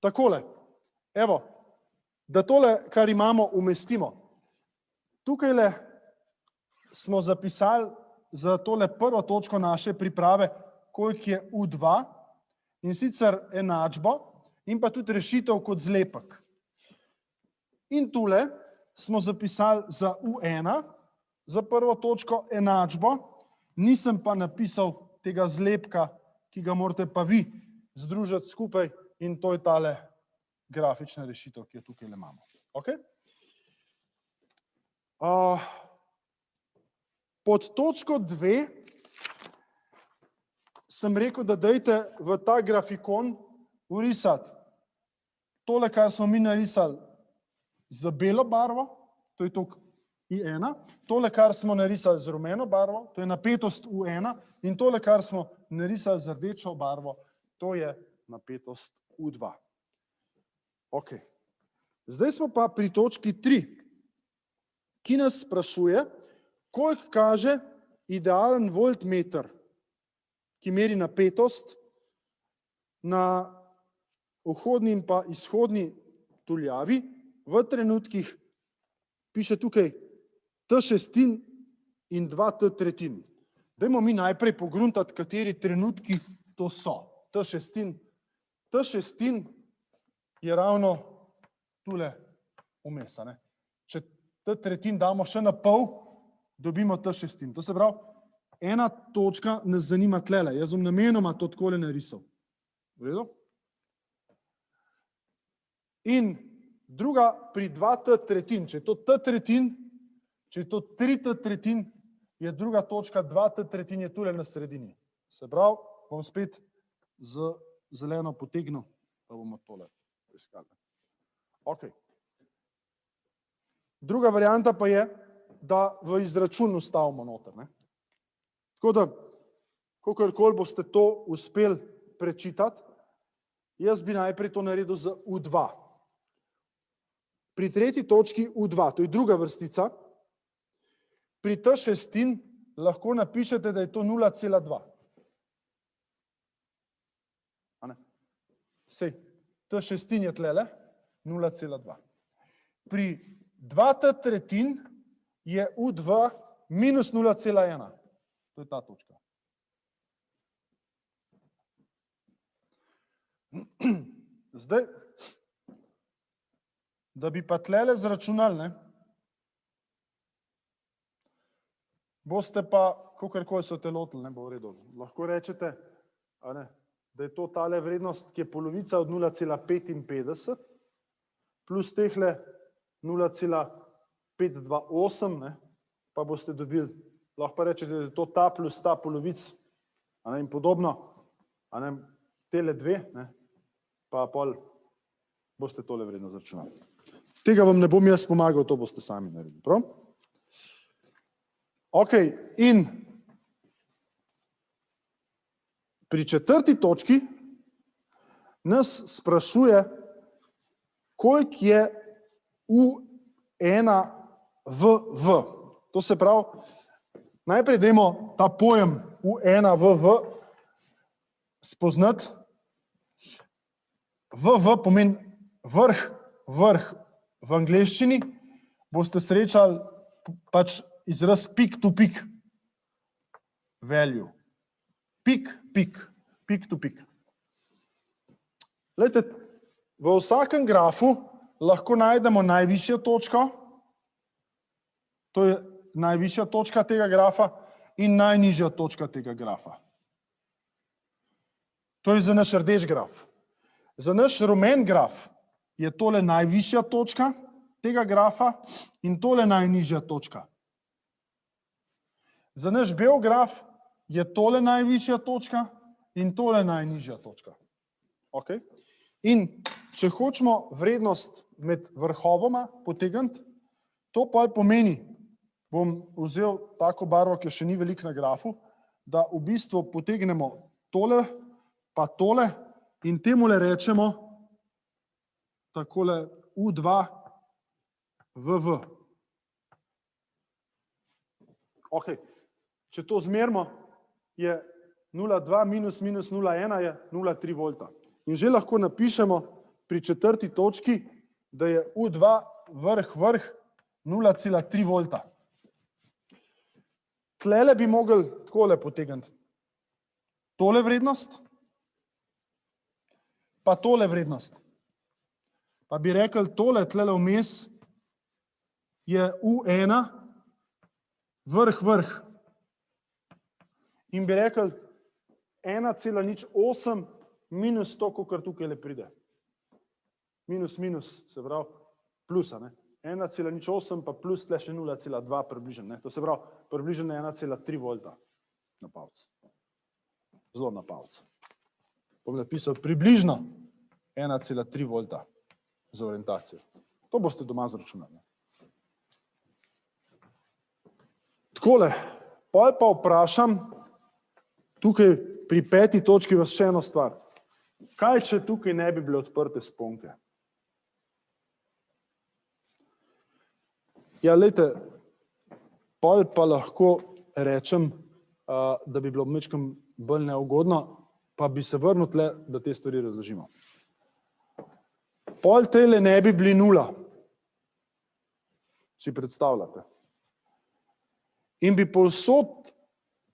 takole, evo, da tole, kar imamo, umestimo. Tukajle smo zapisali za tole prvo točko naše priprave, koliko je U2, in sicer enačbo in pa tudi rešitev kot zlepek. In tule smo zapisali za U1, za prvo točko enačbo, nisem pa napisal tega zlepka, ki ga morate pa vi združiti skupaj in to je tale grafična rešitev, ki jo tukaj imamo. Okay? Pod točko 2 sem rekel, da dajte v ta grafikon vrisati tole, kar smo mi narisali z belo barvo, to je toliko I1, tole, kar smo narisali z rumeno barvo, to je napetost U1, in tole, kar smo narisali z rdečo barvo, to je napetost U2. Ok. Zdaj smo pa pri točki 3, ki nas sprašuje, koliko kaže idealen voltmeter, ki meri napetost na vhodni in pa izhodni tuljavi v trenutkih, piše tukaj T6 in 2 T3. Dajmo mi najprej pogruntati, kateri trenutki to so. T6 je ravno tule vmes. Če T3 damo še na pol, dobimo T6. To se pravi, ena točka nas zanima tlele. Jaz bom namenoma to takole narisal. V redu? In druga pri 2 T3. Če je to T3, če je to 3 T3, je druga točka 2 T3 je tule na sredini. Se pravi, bom spet z zeleno potegnil, pa bomo tole iskali. Ok. Druga varianta pa je, da v izračun vstavimo noter. Tako da, kakorkoli boste to uspeli prečitati, jaz bi najprej to naredil z U2. Pri tretji točki U2, to je druga vrstica, pri T6 lahko napišete, da je to 0,2. Sej, T6 je tlele, 0,2. Pri 2 T3 je U2 minus 0,1. To je ta točka. Zdaj, da bi pa tlele zračunali, boste pa, kakorkoli so te lotili, ne bo v redu. Lahko rečete, da je to tale vrednost, ki je polovica od 0,55, plus tehle 0,528, pa boste dobili, lahko pa rečete, da je to ta plus ta polovic, in podobno, tele dve, pa pol boste tole vrednost zračunali. Tega vam ne bom jaz pomagal, to boste sami naredili, prav? Ok, in pri četrti točki nas sprašuje, koliko je U1 v. To se pravi, najprej dajmo ta pojem U1 v spoznati. V pomeni vrh v angleščini, boste srečali pač izraz peak to peak value. Peak to peak. Glejte, v vsakem grafu lahko najdemo najvišjo točko, to je najvišja točka tega grafa in najnižja točka tega grafa. To je za naš rdeč graf. Za naš rumen graf je tole najvišja točka tega grafa in tole najnižja točka. Za naš bel graf je tole najvišja točka in tole najnižja točka. Okay? In če hočemo vrednost med vrhovoma potegniti, to pa pomeni, bom vzel tako barvo, ki še ni veliko na grafu, da v bistvu potegnemo tole pa tole in temule rečemo takole U2 v. Ok, če to zmerimo, je 0,2 minus 0,1 je 0,3 volta. In že lahko napišemo pri 4. točki, da je U2 vrh 0,3 volta. Tlele bi mogli takole potegniti. Tole vrednost, pa tole vrednost. Pa bi rekel, tole tlele vmes je U1 vrh. In bi rekel 1,08 minus to, kar tukaj le pride. Minus, se pravi, plusa, ne? 1,08 pa plus tle še 0,2 približen, ne? To se pravi, približen 1,3 volta na palc. Zelo na palc. Bom napisal približno 1,3 volta za orientacijo. To boste doma zračunali. Takole, pol pa vprašam, tukaj pri 5. točki vas še eno stvar. Kaj, če tukaj ne bi bile odprte sponke? Ja, lejte, pol pa lahko rečem, da bi bilo majčkeno bolj neugodno, pa bi se vrnil tle, da te stvari razložimo. Pol tele ne bi bili 0. Si predstavljate. In bi povsod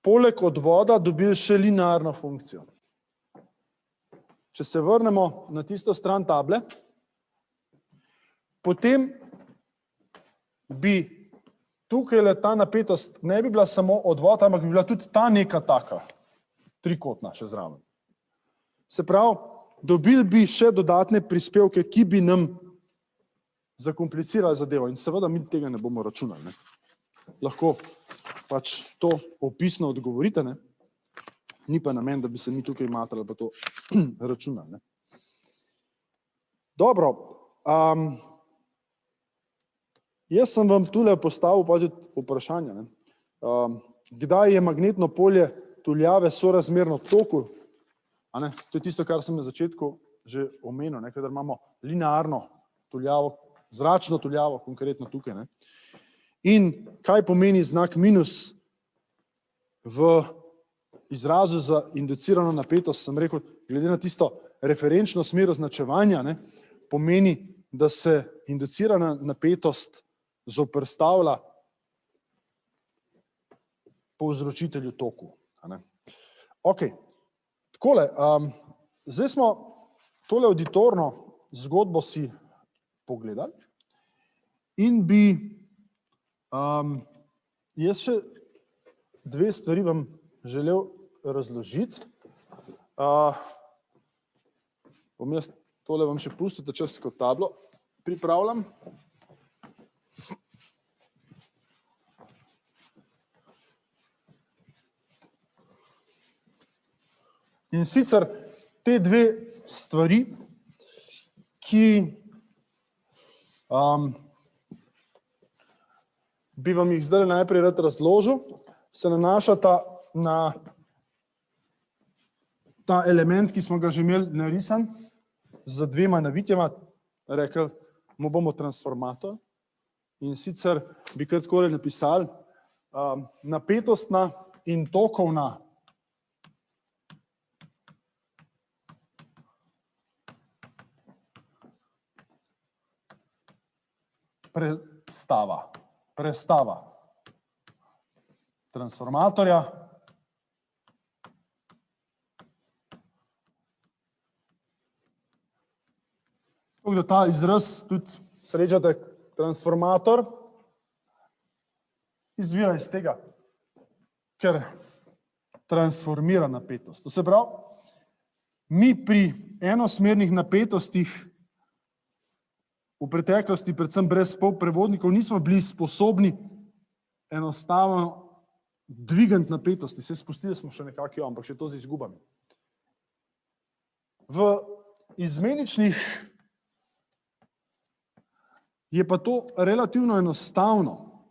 poleg odvoda dobili še linearno funkcijo. Če se vrnemo na tisto stran table, potem bi tukaj ta napetost ne bi bila samo odvod, ampak bi bila tudi ta neka taka, trikotna še zraven. Se pravi, dobili bi še dodatne prispevke, ki bi nam zakomplicirali zadevo. In seveda mi tega ne bomo računali. Ne? Lahko pač to opisno odgovorite, ne? Ni pa namen, da bi se mi tukaj matrali pa to računali. Ne? Dobro, jaz sem vam tule postavil pa tudi vprašanje. Ne? Kdaj je magnetno polje tuljave sorazmerno toku? A ne? To je tisto, kar sem na začetku že omenil, ne? Kadar imamo linearno tuljavo, zračno tuljavo, konkretno tukaj. Ne? In kaj pomeni znak minus v izrazu za inducirano napetost, sem rekel, glede na tisto referenčno smer označevanja, ne, pomeni, da se inducirana napetost zoperstavlja povzročitelju toku. Ok, takole, zdaj smo tole auditorno zgodbo si pogledali in bi jaz še dve stvari vam želel razložiti. Bom jaz tole vam še pustil, da čas kot tablo pripravljam. In sicer te dve stvari, ki bi vam jih zdaj najprej rad razložil, se nanašata na ta element, ki smo ga že imeli narisan z dvema navitjema, rekel, mu bomo transformator. In sicer bi kar takole napisali napetostna in tokovna prestava transformatorja tako da ta izraz tudi srečate, transformator izvira iz tega, ker transformira napetost. To se pravi, mi pri enosmernih napetostih v preteklosti, predvsem brez polprevodnikov, nismo bili sposobni enostavno dvigati napetosti. Se spustili smo še nekako, ampak še to z izgubami. V izmeničnih je pa to relativno enostavno.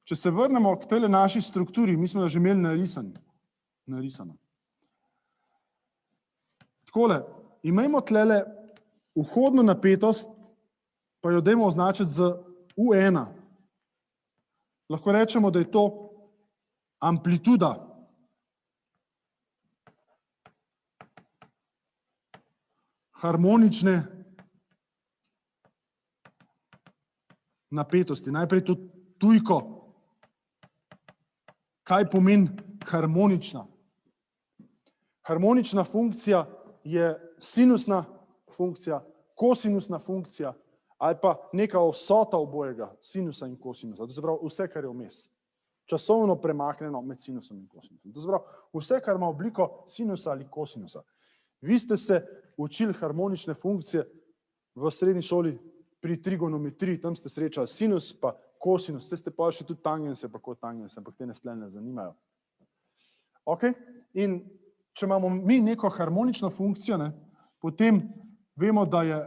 Če se vrnemo k tele naši strukturi, mi smo jo že imeli narisano. Takole, imejmo tlele vhodno napetost, pa jo dajmo označiti z U1. Lahko rečemo, da je to amplituda harmonične napetosti. Najprej to tujko. Kaj pomeni harmonična? Harmonična funkcija je sinusna funkcija, kosinusna funkcija ali pa neka vsota obojega, sinusa in kosinusa. To se pravi vse, kar je vmes. Časovno premaknjeno med sinusom in kosinusom. To se pravi vse, kar ima obliko sinusa ali kosinusa. Vi ste se učili harmonične funkcije v srednji šoli pri trigonometriji, tam ste srečali sinus pa kosinus, ste pa še tudi tangense pa kotangense, ampak te nas tle ne zanimajo. Ok? In če imamo mi neko harmonično funkcijo, ne, potem vemo, da je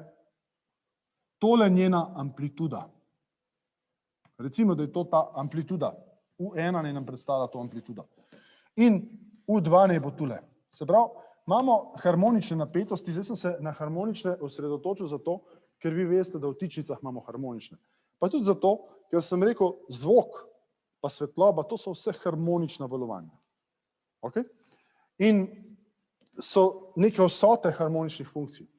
tole njena amplituda. Recimo, da je to ta amplituda. U1 ne nam predstavlja to amplitudo. In U2 ne bo tule. Se pravi, imamo harmonične napetosti, zdaj sem se na harmonične osredotočil zato, ker vi veste, da v tičnicah imamo harmonične. Pa tudi zato, ker sem rekel, zvok pa svetloba, to so vse harmonična valovanja. Ok? In so neke vsote harmoničnih funkcij.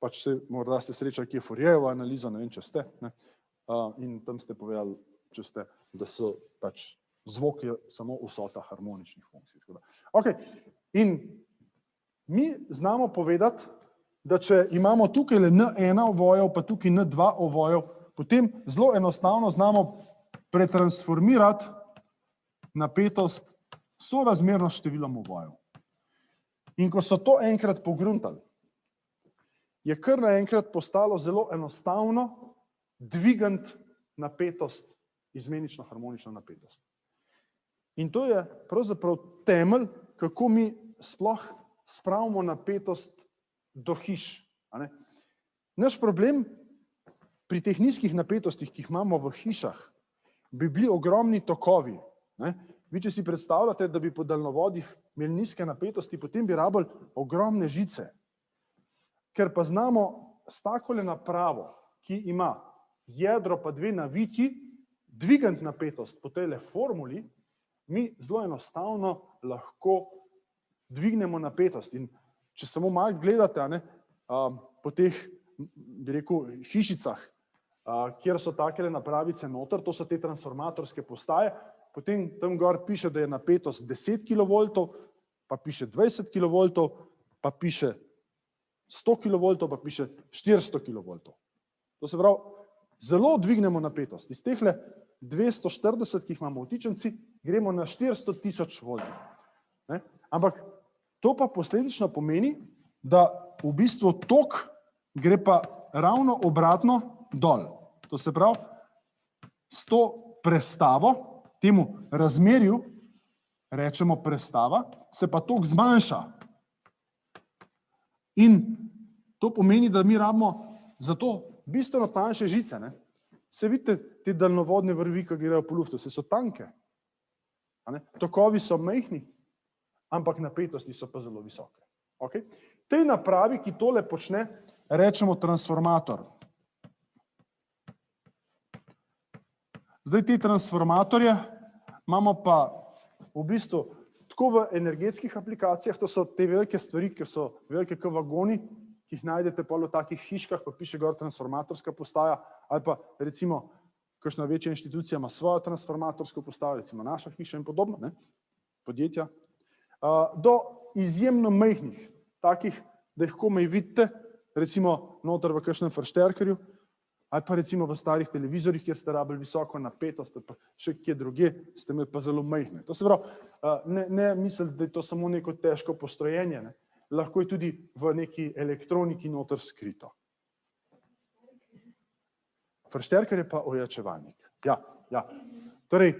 Pač se, morda ste srečali, ki je Fourierjevo analizo, ne vem, če ste, ne? In tam ste povedali, če ste, da so pač zvok je samo vsota harmoničnih funkcij. Ok, in mi znamo povedati, da če imamo tukaj le N1 ovojev, pa tukaj N2 ovojev, potem zelo enostavno znamo pretransformirati napetost sorazmerno s številom ovojev. In ko so to enkrat pogruntali, je kar naenkrat postalo zelo enostavno dvigant napetost, izmenično harmonično napetost. In to je pravzaprav temelj, kako mi sploh spravimo napetost do hiš. Naš problem pri teh nizkih napetostih, ki jih imamo v hišah, bi bili ogromni tokovi. Vi, če si predstavljate, da bi po daljnovodih imeli nizke napetosti, potem bi rabili ogromne žice. Ker pa znamo s takole napravo, ki ima jedro pa dve navitji, dvigant napetost po tejle formuli, mi zelo enostavno lahko dvignemo napetost. In če samo malo gledate, po teh, bi rekel, hišicah, kjer so takele napravice noter, to so te transformatorske postaje, potem tam gor piše, da je napetost 10 kV, pa piše 20 kV, pa piše 100 kV, pa piše 400 kV. To se pravi, zelo dvignemo napetost. Iz tehle 240, ki jih imamo v tičnici, gremo na 400 000 voltov. Ampak to pa posledično pomeni, da v bistvu tok gre pa ravno obratno dol. To se pravi, s to prestavo, temu razmerju, rečemo prestava, se pa tok zmanjša. In to pomeni, da mi rabimo zato bistveno tanjše žice. Se vidite, te daljnovodne vrvi, ki grejo po luftu, se so tanke. Tokovi so majhni, ampak napetosti so pa zelo visoke. Okay? Tej napravi, ki tole počne, rečemo transformator. Zdaj te transformatorje imamo pa v bistvu tako v energetskih aplikacijah, to so te velike stvari, ki so velike kot vagoni, ki jih najdete v takih hiškah, pa piše gor transformatorska postaja, ali pa recimo kakšna večja inštitucija ima svojo transformatorsko postajo, recimo naša hiša in podobno, podjetja, do izjemno majhnih, takih, da jih komaj vidite, recimo noter v kakšnem fršterkerju, ali pa recimo v starih televizorjih, kjer ste rabili visoko napetost, ali pa še kje druge, ste imeli pa zelo majhne. To se pravi, ne mislite, da je to samo neko težko postrojenje, lahko je tudi v neki elektroniki noter skrito. Fršterker je pa ojačevalnik. Ja. Torej,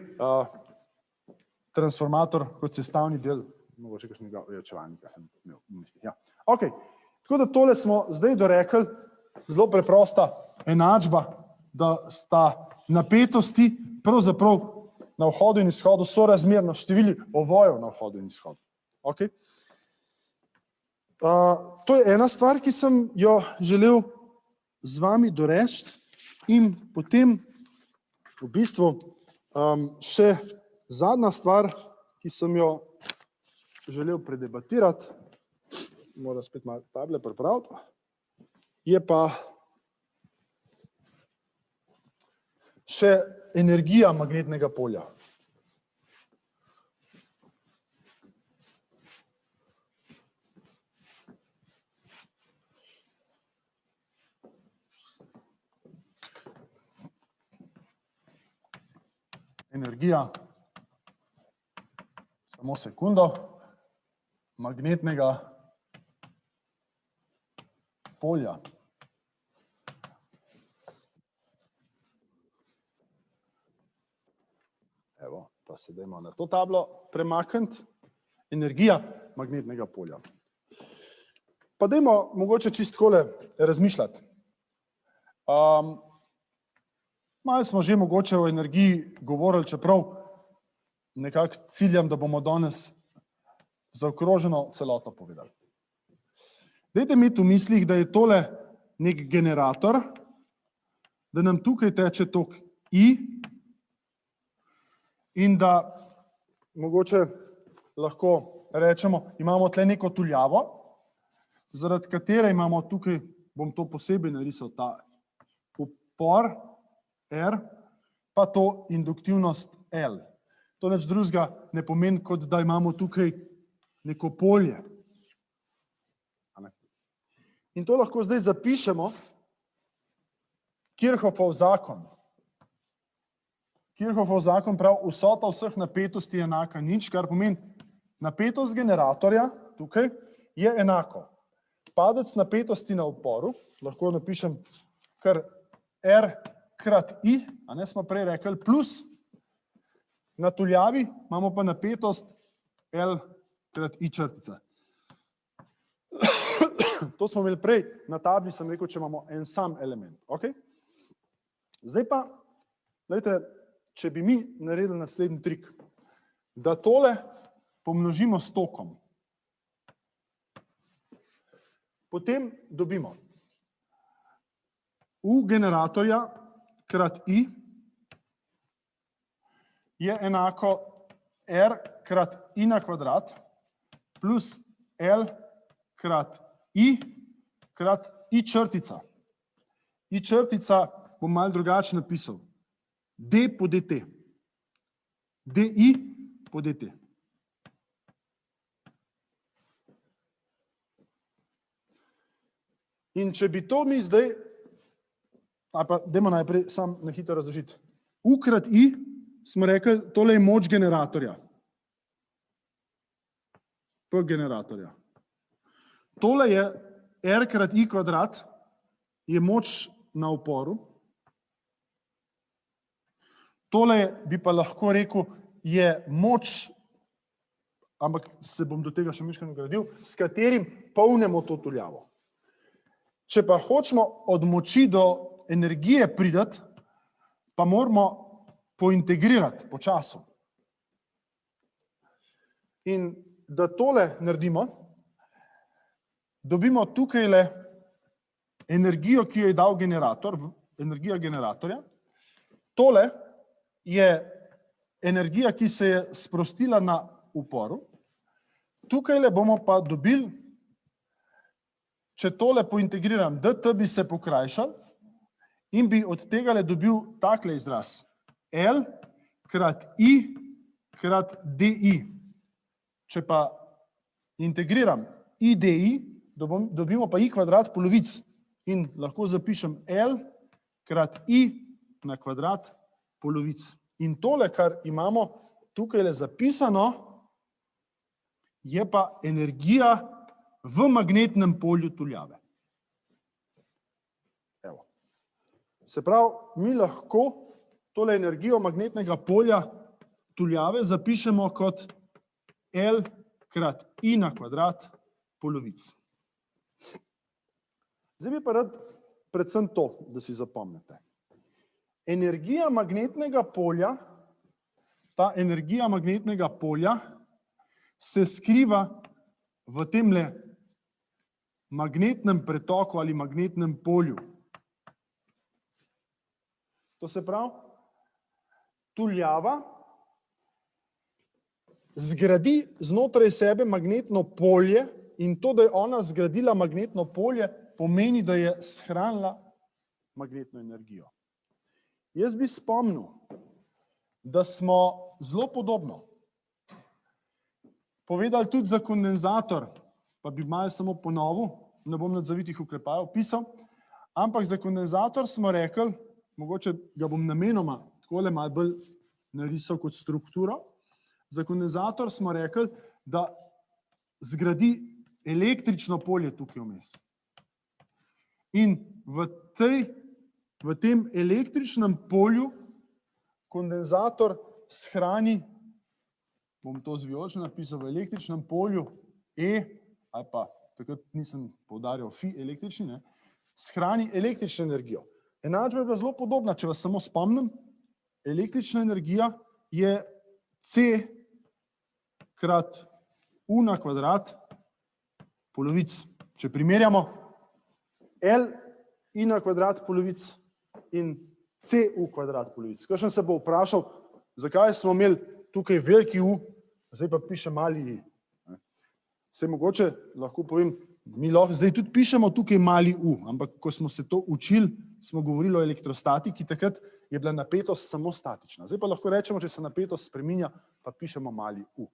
transformator kot sestavni del, mogoče kakšnega ojačevalnika sem imel v mislih. Ja. Ok, tako da tole smo zdaj dorekli, zelo preprosta enačba, da sta napetosti pravzaprav na vhodu in izhodu sorazmerno števili ovojev na vhodu in izhodu. Ok? To je ena stvar, ki sem jo želel z vami doreči in potem v bistvu še zadnja stvar, ki sem jo želel predebatirati, moram spet malo table pripraviti, je pa še energija magnetnega polja. Energija, samo sekundo, magnetnega polja. Evo, pa se dajmo na to tablo premakniti. Energija magnetnega polja. Pa dajmo mogoče čisto takole razmišljati. Malo smo že mogoče o energiji govorili, čeprav nekako ciljam, da bomo danes zaokroženo celoto povedali. Dajte imeti v mislih, da je tole nek generator, da nam tukaj teče tok I in da mogoče lahko rečemo, imamo tle neko tuljavo, zaradi katere imamo tukaj, bom to posebej narisal, ta upor R, pa to induktivnost L. To nič drugega ne pomeni, kot da imamo tukaj neko polje. In to lahko zdaj zapišemo, Kirchhoffov zakon. Kirchhoffov zakon pravi, vsota vseh napetosti je enaka nič, kar pomeni, napetost generatorja tukaj je enako. Padec napetosti na uporu, lahko napišem kar R krat I, a ne smo prej rekli, plus na tuljavi imamo pa napetost L krat I črtica. To smo imeli prej, na tabli sem rekel, če imamo en sam element. Okay? Zdaj pa, gledajte, če bi mi naredili naslednji trik, da tole pomnožimo s tokom, potem dobimo U generatorja krat I je enako R krat I na kvadrat plus L krat I krat I črtica. I črtica bom malo drugače napisal. D po dt. DI po dt. In če bi to mi zdaj, ali pa dajmo najprej sam na hitro razložiti. U krat I smo rekli, tole je moč generatorja. P generatorja. Tole je R krat I kvadrat, je moč na uporu. Tole bi pa lahko rekel, je moč, ampak se bom do tega še mišljeno gradil, s katerim polnemo to tuljavo. Če pa hočemo od moči do energije pridati, pa moramo pointegrirati po času. In da tole naredimo, dobimo tukajle energijo, ki jo je dal generator, energija generatorja. Tole je energija, ki se je sprostila na uporu. Tukajle bomo pa dobili, če tole pointegriram, dt bi se pokrajšal in bi od tega dobil takle izraz. L krat I krat DI. Če pa integriram I DI, dobimo pa I kvadrat polovic in lahko zapišem L krat I na kvadrat polovic. In tole, kar imamo tukaj zapisano, je pa energija v magnetnem polju tuljave. Evo. Se pravi, mi lahko tole energijo magnetnega polja tuljave zapišemo kot L krat I na kvadrat polovic. Zdaj bi pa rad predvsem to, da si zapomnite. Energija magnetnega polja, ta energija magnetnega polja se skriva v temle magnetnem pretoku ali magnetnem polju. To se pravi, tuljava zgradi znotraj sebe magnetno polje in to, da je ona zgradila magnetno polje, pomeni, da je shranila magnetno energijo. Jaz bi spomnil, da smo zelo podobno povedali tudi za kondenzator, pa bi malo samo ponovil, ne bom nad zavitih oklepajev pisal, ampak za kondenzator smo rekli, mogoče ga bom namenoma takole malo bolj narisal kot strukturo, za kondenzator smo rekli, da zgradi električno polje tukaj vmes. In v tem električnem polju kondenzator shrani, bom to z vijolično napisal, v električnem polju E, ali pa takrat nisem poudarjal fi električni, ne, shrani električno energijo. Enačba je bila zelo podobna, če vas samo spomnim, električna energija je C krat U na kvadrat polovic. Če primerjamo L I na kvadrat polovic in C U kvadrat polovic. Kakšen se bo vprašal, zakaj smo imeli tukaj veliki U, zdaj pa piše mali I. Saj mogoče lahko povem, mi lahko zdaj tudi pišemo tukaj mali U, ampak ko smo se to učili, smo govorili o elektrostatiki, takrat je bila napetost samo statična. Zdaj pa lahko rečemo, če se napetost spreminja, pa pišemo mali U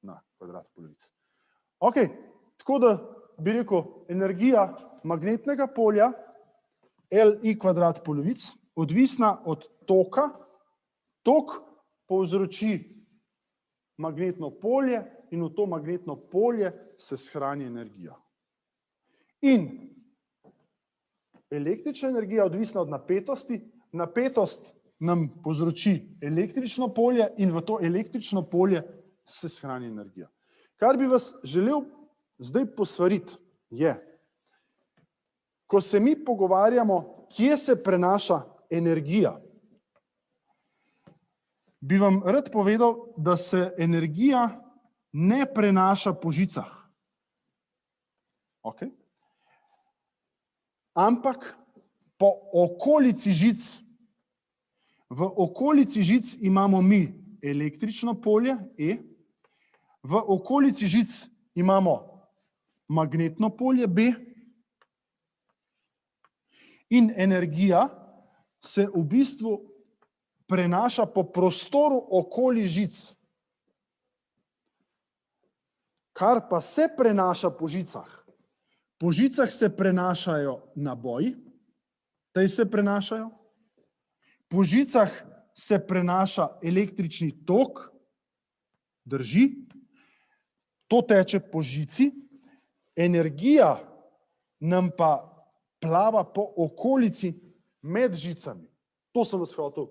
na kvadrat polovic. Ok, tako da bi rekel, energija magnetnega polja L I kvadrat polovic, odvisna od toka, tok povzroči magnetno polje in v to magnetno polje se shrani energija. In električna energija je odvisna od napetosti, napetost nam povzroči električno polje in v to električno polje se shrani energija. Kar bi vas želel zdaj posvariti je, ko se mi pogovarjamo, kje se prenaša energija, bi vam rad povedal, da se energija ne prenaša po žicah. Ok? Ampak po okolici žic. V okolici žic imamo mi električno polje E, v okolici žic imamo magnetno polje B in energija se v bistvu prenaša po prostoru okoli žic. Kar pa se prenaša po žicah. Po žicah se prenašajo naboji, tej se prenašajo. Po žicah se prenaša električni tok, drži, to teče po žici, energija nam pa plava po okolici med žicami. To sem vas hotel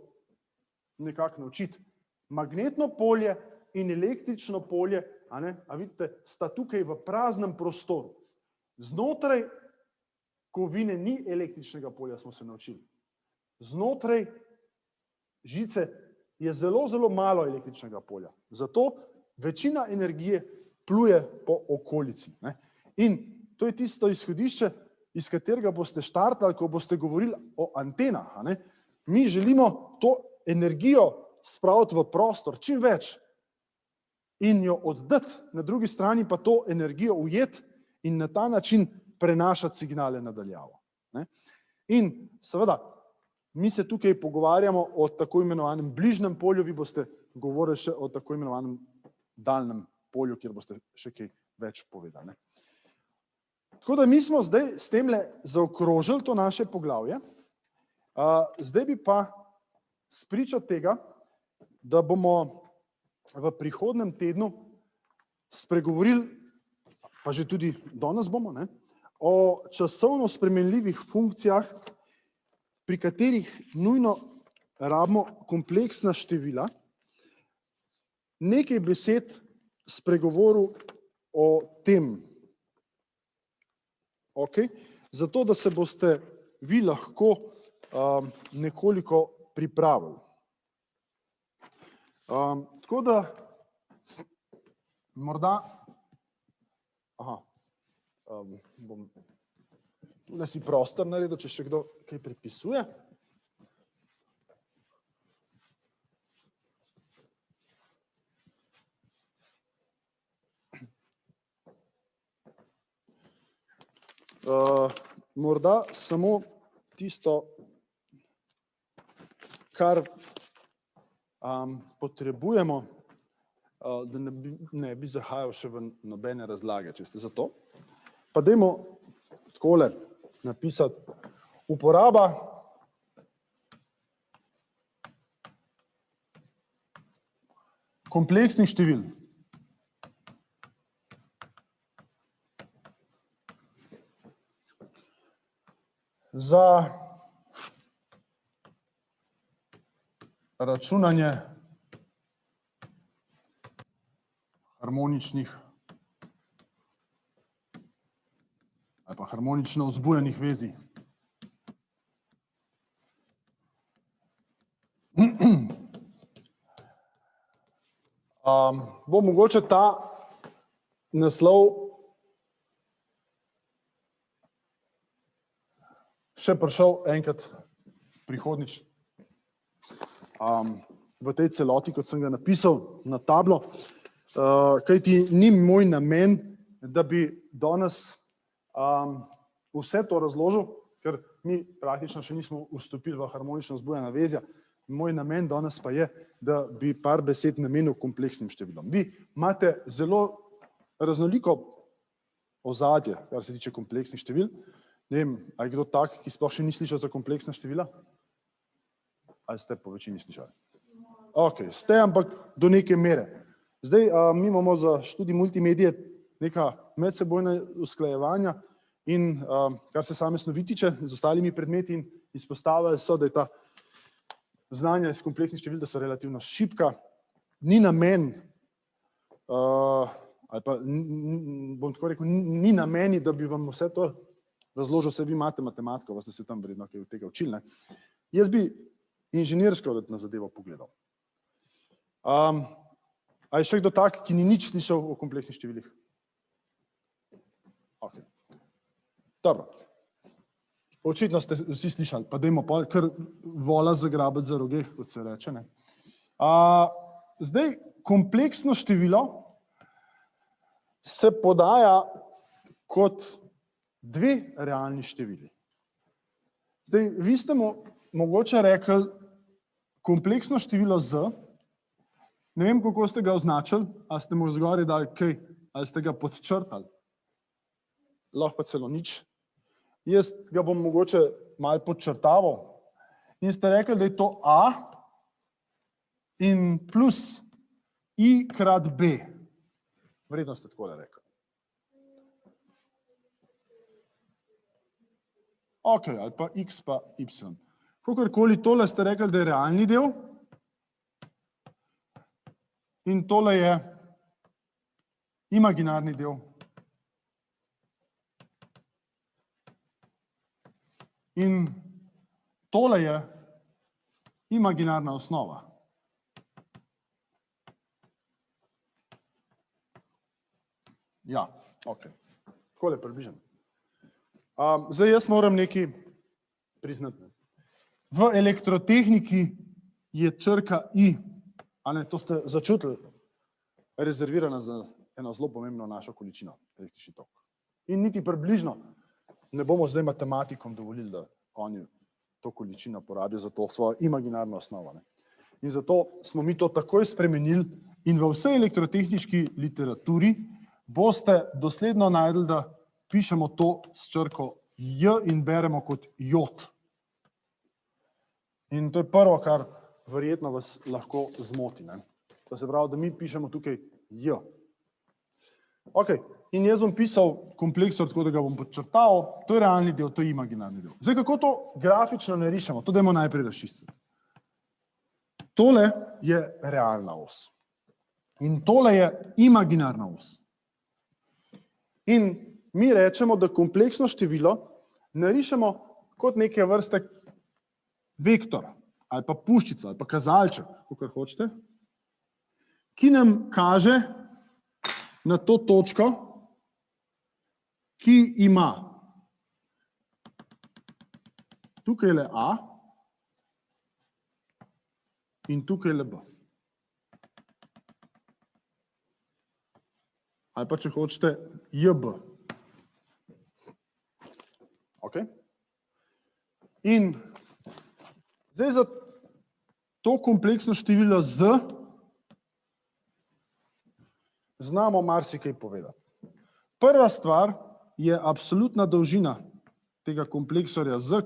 nekako naučiti. Magnetno polje in električno polje, a vidite, sta tukaj v praznem prostoru. Znotraj kovine ni električnega polja, smo se naučili. Znotraj žice je zelo, zelo malo električnega polja. Zato večina energije pluje po okolici. In to je tisto izhodišče, iz katerega boste štartali, ko boste govorili o antenah. Mi želimo to energijo spraviti v prostor, čim več, in jo oddati, na drugi strani pa to energijo ujeti in na ta način prenašati signale nadaljavo. In seveda, mi se tukaj pogovarjamo o tako imenovanem bližnjem polju, vi boste govorili še o tako imenovanem daljnem polju, kjer boste še kaj več povedali. Tako da mi smo zdaj s temle zaokrožili to naše poglavje. Zdaj bi pa spričal tega, da bomo v prihodnem tednu spregovorili, pa že tudi danes bomo, o časovno spremenljivih funkcijah, pri katerih nujno rabimo kompleksna števila. Nekaj besed spregovoril o tem. Ok? Zato, da se boste vi lahko nekoliko pripravili. Tako da morda bom tule si prostor naredil, če še kdo kaj prepisuje. Morda samo tisto, kar potrebujemo, da ne bi zahajal še v nobene razlage, če ste za to. Pa dajmo takole napisati uporaba kompleksnih števil. Za računanje harmoničnih ali pa harmonično vzbujenih vezij. Bo mogoče ta naslov še prišel enkrat prihodnjič v tej celoti, kot sem ga napisal na tablo, kajti ni moj namen, da bi danes vse to razložil, ker mi praktično še nismo vstopili v harmonično vzbujena vezja. Moj namen danes pa je, da bi par besed namenil kompleksnim številom. Vi imate zelo raznoliko ozadje, kar se tiče kompleksnih števil. Ne vem, ali je kdo tak, ki sploh še ni slišal za kompleksna števila? Ali ste po večini slišali? Ok, ste, ampak do neke mere. Zdaj, mi imamo za študij multimedije neka medsebojna usklajevanja in kar se same snovi tiče z ostalimi predmeti in izpostavili so, da je ta znanja iz kompleksnih števil, da so relativno šibka. Ni namen, ali pa bom tako rekel, ni nameni, da bi vam vse to razložil, se vi imate matematiko, vas ste tam vredno kaj od tega učili. Jaz bi inženirsko na zadevo pogledal. A je še kdo tak, ki ni nič slišal o kompleksnih številih? Ok. Dobro. Očitno ste vsi slišali, pa dajmo pa kar vola zagrabiti za roge, kot se reče. Zdaj, kompleksno število se podaja kot dve realni števili. Zdaj, vi ste mu mogoče rekli kompleksno število z, ne vem, kako ste ga označili, ali ste mu zgoraj dali kaj, ali ste ga podčrtali, lahko pa celo nič. Jaz ga bom mogoče malo podčrtaval in ste rekli, da je to A in plus I krat B. Vredno ste takole rekli. Ok, ali pa X pa Y. Kakorkoli tole ste rekli, da je realni del in tole je imaginarni del. In tole je imaginarna osnova. Ja, ok. Takole približno. Zdaj jaz moram nekaj priznati. V elektrotehniki je črka I, a ne, to ste začutili, rezervirana za eno zelo pomembno našo količino električni tok. In niti približno ne bomo zdaj matematikom dovolili, da oni to količino porabijo za to svojo imaginarno osnovo. In zato smo mi to takoj spremenili in v vsej elektrotehniški literaturi boste dosledno najdli, da pišemo to s črko J in beremo kot jod. In to je prvo, kar verjetno vas lahko zmoti. To se pravi, da mi pišemo tukaj J. Ok, in jaz bom pisal kompleksor, tako da ga bom podčrtal, to je realni del, to je imaginarni del. Zdaj, kako to grafično narišemo? To dajmo najprej razčistiti. Tole je realna os. In tole je imaginarna os. In mi rečemo, da kompleksno število narišemo kot neke vrste vektor, ali pa puščica, ali pa kazalček, kakor hočete, ki nam kaže na to točko, ki ima tukaj le A in tukaj le B. Ali pa, če hočete, JB. Ok? In zdaj za to kompleksno število z znamo marsikaj povedati. Prva stvar je absolutna dolžina tega kompleksorja z,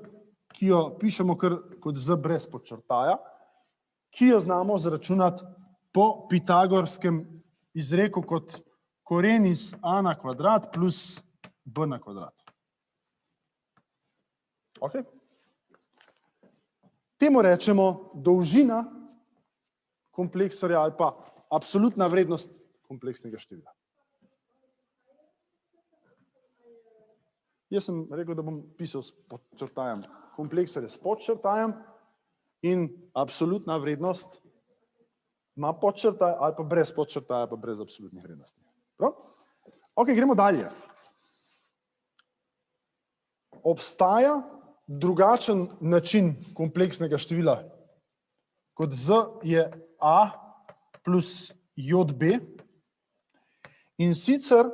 ki jo pišemo kar kot z brez podčrtaja, ki jo znamo zračunati po pitagorskem izreku kot koren iz a na kvadrat plus b na kvadrat. Ok? Temu rečemo dolžina kompleksorja ali pa absolutna vrednost kompleksnega števila. Jaz sem rekel, da bom pisal s podčrtajem. Kompleksor je s podčrtajem in absolutna vrednost ima podčrtaj ali pa brez podčrtaja, pa brez absolutnih vrednosti. Prav? Ok, gremo dalje. Obstaja drugačen način kompleksnega števila, kot z je a plus jb, in sicer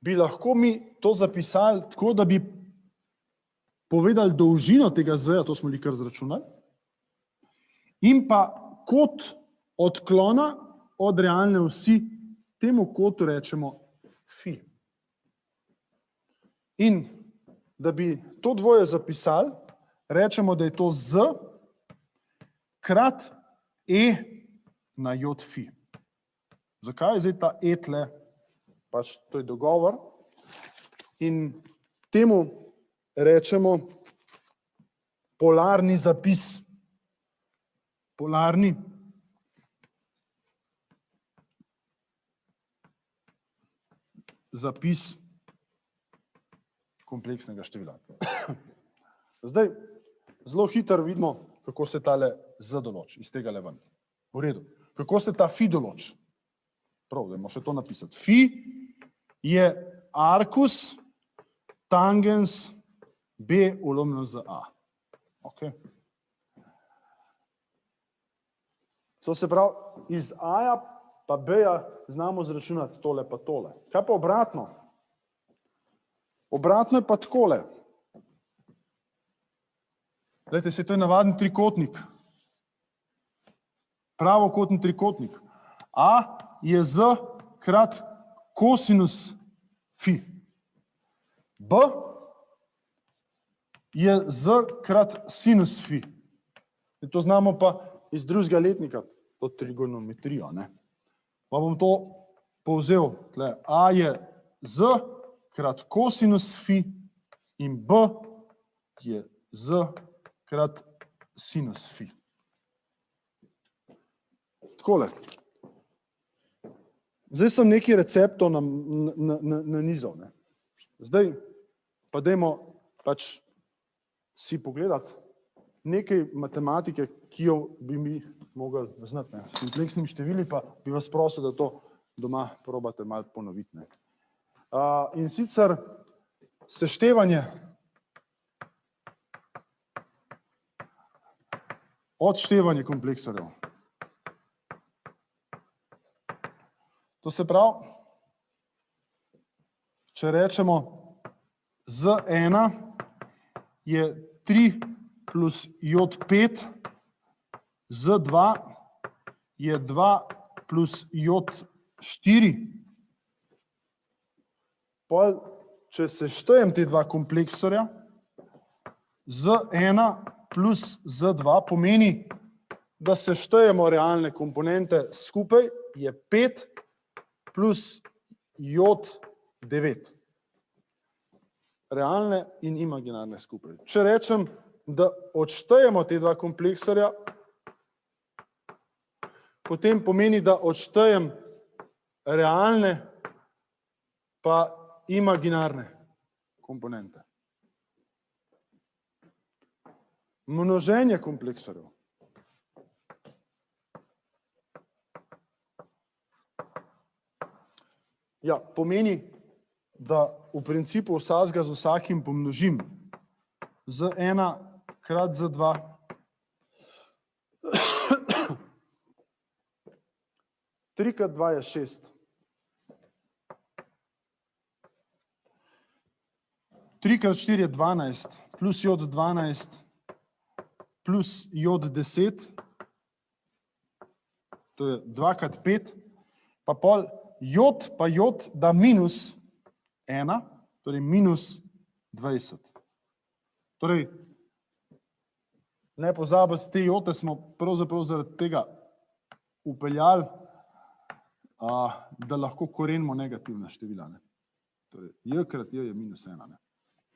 bi lahko mi to zapisali tako, da bi povedali dolžino tega z-ja, to smo li kar zračunali, in pa kot odklona od realne osi, temu kotu rečemo fi. In da bi to dvoje zapisali, rečemo, da je to z krat e na j fi. Zakaj je zdaj ta e tle? Pač to je dogovor in temu rečemo polarni zapis. Polarni zapis kompleksnega števila. Zdaj, zelo hitro vidimo, kako se tale z določi, iz tega le ven. V redu. Kako se ta fi določi? Prav, dajmo še to napisati. Fi je arkus tangens b ulomljeno z a. Ok. To se pravi, iz a-ja pa b-ja znamo zračunati tole pa tole. Kaj pa obratno? Obratno je pa takole. Glejte, se to je navaden trikotnik. Pravokotni trikotnik. A je z krat kosinus fi. B je z krat sinus fi. To znamo pa iz drugega letnika, to trigonometrijo, ne. Pa bom to povzel. Tle, A je z krat kosinus fi in B je z krat sinus fi. Takole. Zdaj sem nekaj receptov nanizal. Zdaj pa dajmo pač si pogledati nekaj matematike, ki jo bi mi mogli znati. S kompleksnimi števili pa bi vas prosil, da to doma probate malo ponoviti. In sicer seštevanje odštevanje kompleksorjev. To se pravi, če rečemo z1 je 3 plus j5, z2 je 2 plus j4. Pol, če seštejem te dva kompleksorja, z1 plus z2 pomeni, da seštejemo realne komponente skupaj, je 5 plus j9. Realne in imaginarne skupaj. Če rečem, da odštejemo te dva kompleksorja, potem pomeni, da odštejem realne pa imaginarne komponente. Množenje kompleksorjev. Ja, pomeni, da v principu vsakega z vsakim pomnožim z1 krat z2 3 krat 2 je 6. 3 krat 4 je 12, plus j12, plus j10 to je 2 krat 5, pa pol jod da minus 1, torej minus 20. Torej, ne pozabiti, te jote smo pravzaprav zaradi tega upeljali, da lahko korenimo negativna števila. Ne? Torej, j krat j je minus 1. Ne?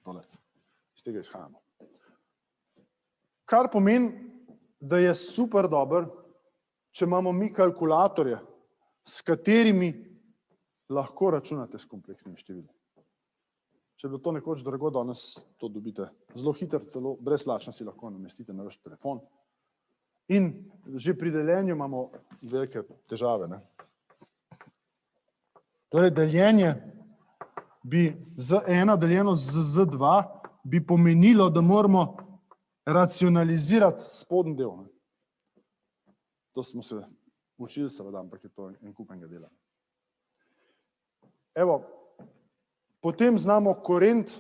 Tole, iz tega izhajamo. Kar pomeni, da je super dober, če imamo mi kalkulatorje, s katerimi lahko računate s kompleksnimi števili. Če bi bilo to nekoč drago, danes to dobite zelo hitro, celo brezplačno si lahko namestite na vaš telefon. In že pri deljenju imamo velike težave. Ne? Torej, deljenje bi z1 deljeno z z2 bi pomenilo, da moramo racionalizirati spodnji del. Ne? To smo se učili seveda, ampak je to en kup enega dela. Evo, potem znamo korent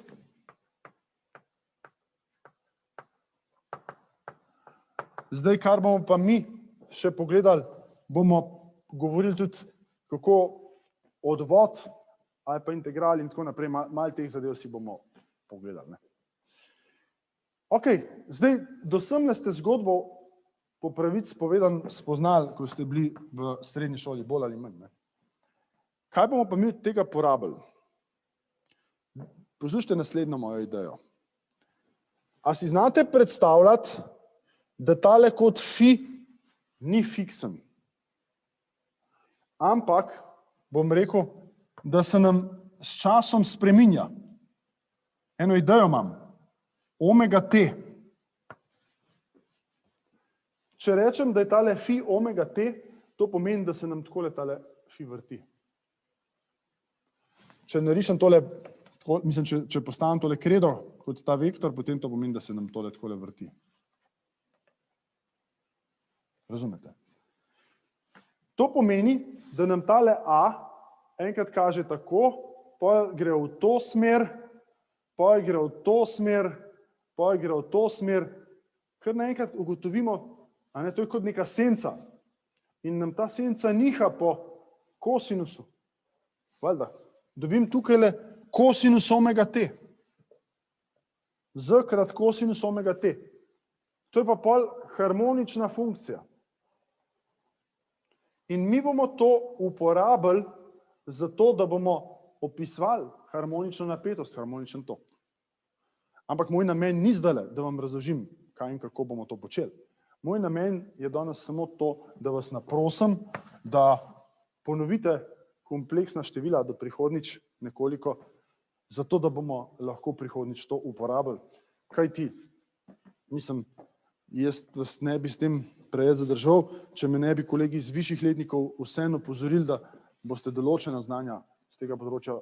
zdaj, kar bomo pa mi še pogledali, bomo govorili tudi, kako odvod ali pa integral in tako naprej, malo teh zadev si bomo pogledali. Ne? Ok, zdaj, do semle ste zgodbo po pravici povedan spoznali, ko ste bili v srednji šoli, bolj ali manj. Ne? Kaj bomo pa mi od tega porabili? Poslušajte naslednjo mojo idejo. A si znate predstavljati, da tale kod fi ni fiksen? Ampak, bom rekel, da se nam s časom spreminja. Eno idejo imam. Omega t. Če rečem, da je tale fi omega t, to pomeni, da se nam takole tale fi vrti. Če narišem tole, mislim, če postavim tole kredo kot ta vektor, potem to pomeni, da se nam tole takole vrti. Razumete? To pomeni, da nam tale A enkrat kaže tako, pa gre v to smer, pa gre v to smer, pa gre v to smer, kar naenkrat ugotovimo, a ne, to je kot neka senca. In nam ta senca niha po kosinusu. Valjda, dobim tukajle kosinus omega t. Z krat kosinus omega t. To je pa pol harmonična funkcija. In mi bomo to uporabili zato, da bomo opisovali harmonično napetost, harmoničen tok. Ampak moj namen ni zdajle, da vam razložim, kaj in kako bomo to počeli. Moj namen je danes samo to, da vas naprosim, da ponovite kompleksna števila do prihodnjič nekoliko, zato da bomo lahko prihodnjič to uporabili. Kaj ti? Mislim, jaz vas ne bi s tem preveč zadržal, če me ne bi kolegi iz višjih letnikov vseeno opozorili, da boste določena znanja z tega področja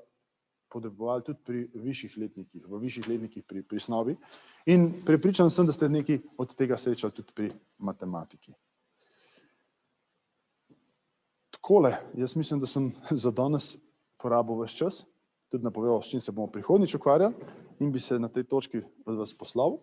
potrebovali tudi pri višjih letnikih, v višjih letnikih pri snovi. In prepričan sem, da ste nekaj od tega srečali tudi pri matematiki. Takole, jaz mislim, da sem za danes porabil ves čas, tudi napovedal, s čim se bomo prihodnjič ukvarjali in bi se na tej točki od vas poslovil.